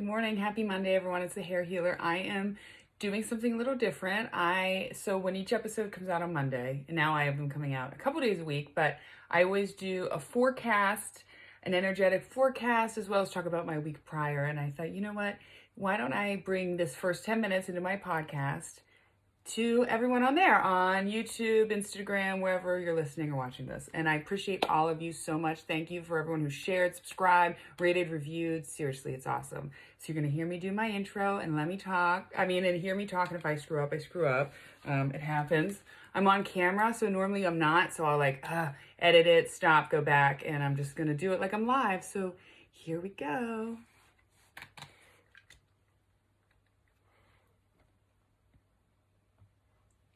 Good morning. Happy Monday, everyone. It's the hair healer. I am doing something a little different. So when each episode comes out on Monday, and now I have them coming out a couple days a week, but I always do a forecast, an energetic forecast, as well as talk about my week prior. And I thought, you know what? Why don't I bring this first 10 minutes into my podcast to everyone on there, on YouTube, Instagram, wherever you're listening or watching this. And I appreciate all of you so much. Thank you for everyone who shared, subscribed, rated, reviewed. Seriously, it's awesome. So you're going to hear me do my intro and let me talk. And hear me talk. And if I screw up, I screw up. It happens. I'm on camera, so normally I'm not. So I'll edit it, stop, go back. And I'm just going to do it like I'm live. So here we go.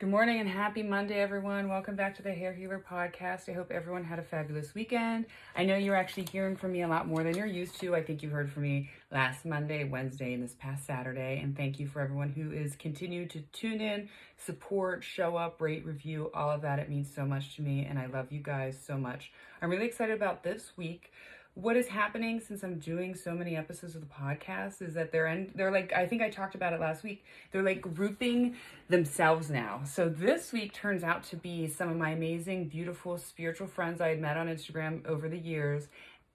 Good morning and happy Monday, everyone. Welcome back to the Hair Healer Podcast. I hope everyone had a fabulous weekend. I know you're actually hearing from me a lot more than you're used to. I think you heard from me last Monday, Wednesday, and this past Saturday. And thank you for everyone who is continued to tune in, support, show up, rate, review, all of that. It means so much to me, and I love you guys so much. I'm really excited about this week. What is happening since I'm doing so many episodes of the podcast is that they're like, I think I talked about it last week, they're like grouping themselves now. So this week turns out to be some of my amazing, beautiful, spiritual friends I had met on Instagram over the years.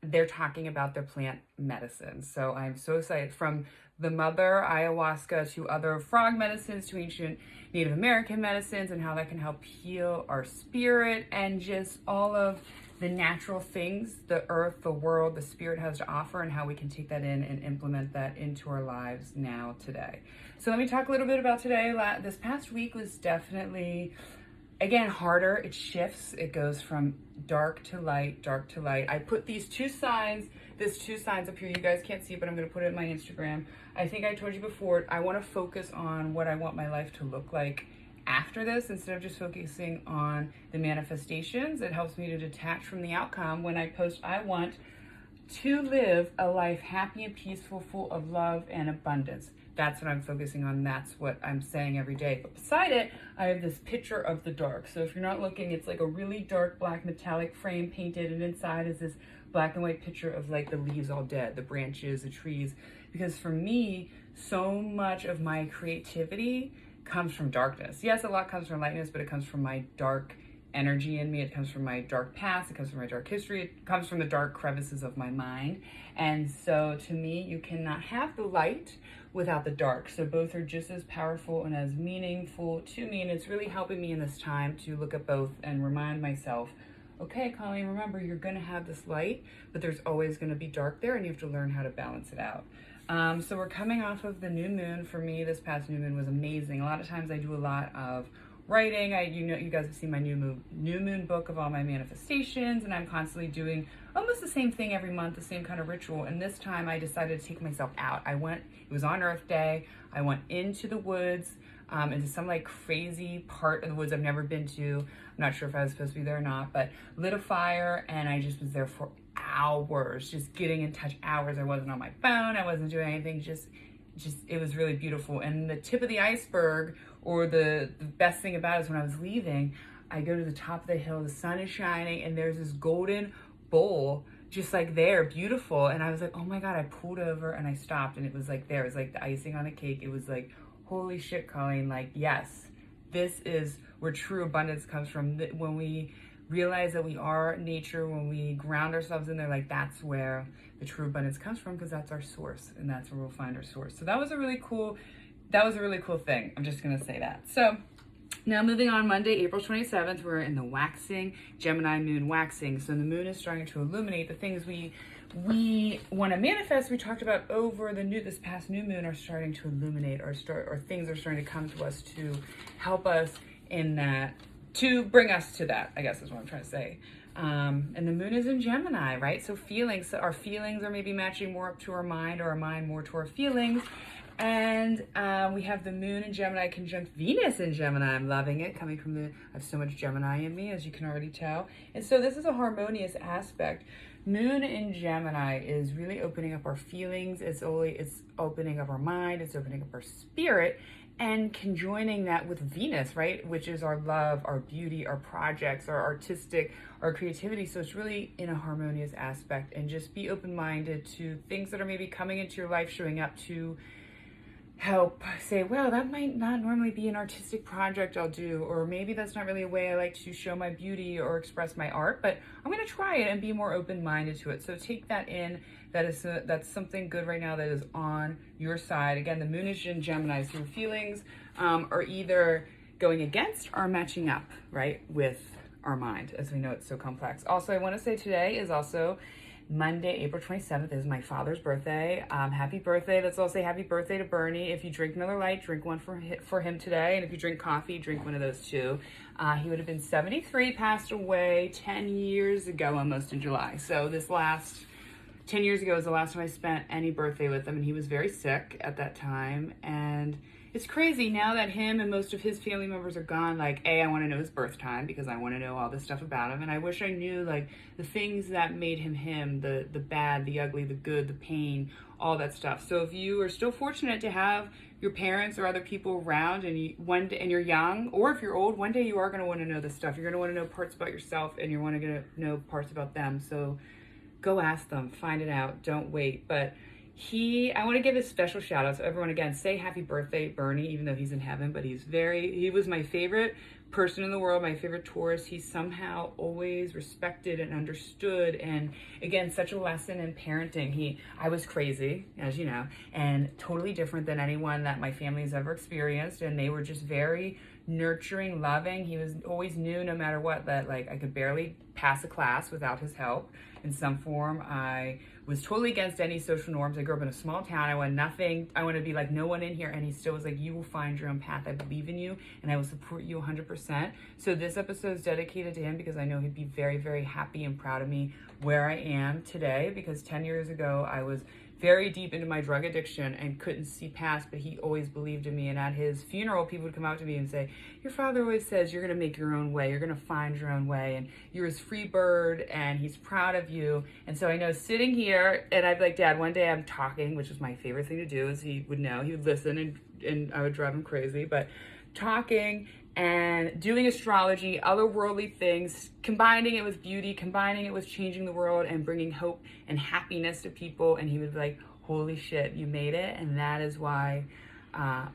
They're talking about their plant medicine. So I'm so excited, from the mother ayahuasca to other frog medicines to ancient Native American medicines, and how that can help heal our spirit and just all of the natural things the earth, the world, the spirit has to offer, and how we can take that in and implement that into our lives now, today. So let me talk a little bit about today. This past week was definitely, again, harder. It shifts. It goes from dark to light, dark to light. I put these two signs up here. You guys can't see it, but I'm going to put it in my Instagram. I think I told you before, I want to focus on what I want my life to look like after this, instead of just focusing on the manifestations. It helps me to detach from the outcome. When I post, I want to live a life happy and peaceful, full of love and abundance. That's what I'm focusing on. That's what I'm saying every day. But beside it, I have this picture of the dark. So if you're not looking, it's like a really dark black metallic frame painted, and inside is this black and white picture of like the leaves all dead, the branches, the trees. Because for me, so much of my creativity comes from darkness. Yes, a lot comes from lightness, but it comes from my dark energy in me. It comes from my dark past. It comes from my dark history. It comes from the dark crevices of my mind. And so to me, you cannot have the light without the dark. So both are just as powerful and as meaningful to me. And it's really helping me in this time to look at both and remind myself, okay, Colleen, remember, you're going to have this light, but there's always going to be dark there, and you have to learn how to balance it out. So we're coming off of the new moon. For me, this past new moon was amazing. A lot of times I do a lot of writing. You guys have seen my new moon book of all my manifestations, and I'm constantly doing almost the same thing every month, the same kind of ritual. And this time I decided to take myself out. It was on Earth Day. I went into the woods, into some like crazy part of the woods I've never been to. I'm not sure if I was supposed to be there or not, but lit a fire, and I just was there for hours, just getting in touch. Hours. I wasn't on my phone. I wasn't doing anything. Just it was really beautiful. And the tip of the iceberg, or the best thing about it, is when I was leaving, I go to the top of the hill, the sun is shining, and there's this golden bowl just like there, beautiful. And I was like, oh my God, I pulled over and I stopped, and it was like there. It was like the icing on a cake. It was like, holy shit, Colleen, like, yes, this is where true abundance comes from. When we realize that we are nature, when we ground ourselves in there, like, that's where the true abundance comes from, because that's our source, and that's where we'll find our source. So that was a really cool thing. I'm just gonna say that. So now moving on, Monday, April 27th, we're in the waxing, Gemini moon waxing. So the moon is starting to illuminate the things we want to manifest. We talked about over this past new moon are starting to illuminate, or things are starting to come to us to help us in that, to bring us to that, I guess is what I'm trying to say. And the moon is in Gemini, right? So our feelings are maybe matching more up to our mind, or our mind more to our feelings. And we have the moon in Gemini conjunct Venus in Gemini. I'm loving it. I have so much Gemini in me, as you can already tell. And so this is a harmonious aspect. Moon in Gemini is really opening up our feelings. It's opening up our mind. It's opening up our spirit, and conjoining that with Venus, right? Which is our love, our beauty, our projects, our artistic, our creativity. So it's really in a harmonious aspect, and just be open-minded to things that are maybe coming into your life, showing up to help say, well, that might not normally be an artistic project I'll do, or maybe that's not really a way I like to show my beauty or express my art, but I'm going to try it and be more open-minded to it. So take that in. That's something good right now that is on your side. Again, the moon is in Gemini, so your feelings are either going against or matching up, right, with our mind, as we know it's so complex. Also, I want to say today is also Monday, April 27th is my father's birthday. Happy birthday. Let's all say happy birthday to Bernie. If you drink Miller Lite, drink one for him today. And if you drink coffee, drink one of those too. He would have been 73, passed away 10 years ago, almost in July. So 10 years ago was the last time I spent any birthday with him, and he was very sick at that time. And it's crazy now that him and most of his family members are gone. Like, I want to know his birth time because I want to know all this stuff about him. And I wish I knew, like, the things that made him him, the bad, the ugly, the good, the pain, all that stuff. So if you are still fortunate to have your parents or other people around, and you're young, or if you're old, one day you are going to want to know this stuff. You're going to want to know parts about yourself, and you're going to know parts about them. So go ask them, find it out, don't wait. But I want to give a special shout out to everyone. Again, say happy birthday, Bernie, even though he's in heaven, but he was my favorite person in the world, my favorite Taurus. He somehow always respected and understood, and again, such a lesson in parenting. I was crazy, as you know, and totally different than anyone that my family has ever experienced, and they were just very nurturing, loving. He always knew, no matter what, that like I could barely pass a class without his help in some form. I was totally against any social norms. I grew up in a small town. I want nothing. I want to be like no one in here. And he still was like, you will find your own path. I believe in you, and I will support you 100%. So this episode is dedicated to him because I know he'd be very, very happy and proud of me where I am today, because 10 years ago, I was very deep into my drug addiction and couldn't see past, but he always believed in me. And at his funeral, people would come out to me and say, your father always says you're going to make your own way. You're going to find your own way. And you're his free bird, and he's proud of you. And so I know sitting here, and I'd be like, Dad, one day I'm talking, which is my favorite thing to do, is he would know. He would listen, and I would drive him crazy. But talking and doing astrology, otherworldly things, combining it with beauty, combining it with changing the world and bringing hope and happiness to people. And he would be like, holy shit, you made it. And that is why, I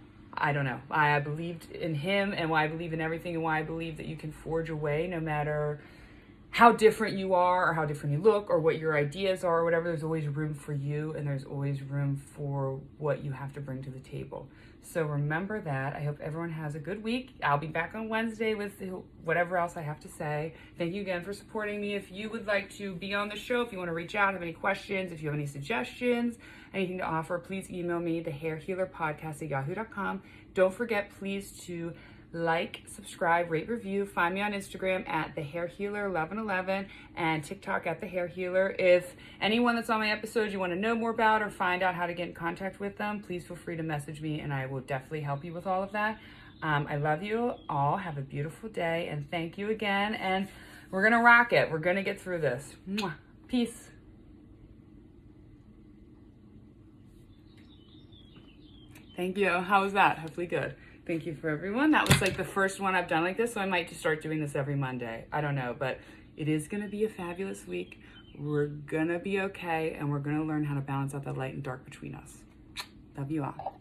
don't know, I believed in him, and why I believe in everything, and why I believe that you can forge a way no matter how different you are, or how different you look, or what your ideas are, or whatever. There's always room for you, and there's always room for what you have to bring to the table. So remember that. I hope everyone has a good week. I'll be back on Wednesday with whatever else I have to say. Thank you again for supporting me. If you would like to be on the show, if you want to reach out, have any questions, if you have any suggestions, anything to offer, please email me, thehairhealerpodcast@yahoo.com. Don't forget, please, to like, subscribe, rate, review. Find me on Instagram at thehairhealer1111 and TikTok at thehairhealer. If anyone that's on my episodes you want to know more about or find out how to get in contact with them, please feel free to message me, and I will definitely help you with all of that. I love you all. Have a beautiful day, and thank you again. And we're going to rock it. We're going to get through this. Mwah. Peace. Thank you. How was that? Hopefully good. Thank you for everyone. That was like the first one I've done like this, so I might just start doing this every Monday. I don't know, but it is going to be a fabulous week. We're going to be okay, and we're going to learn how to balance out the light and dark between us. Love you all.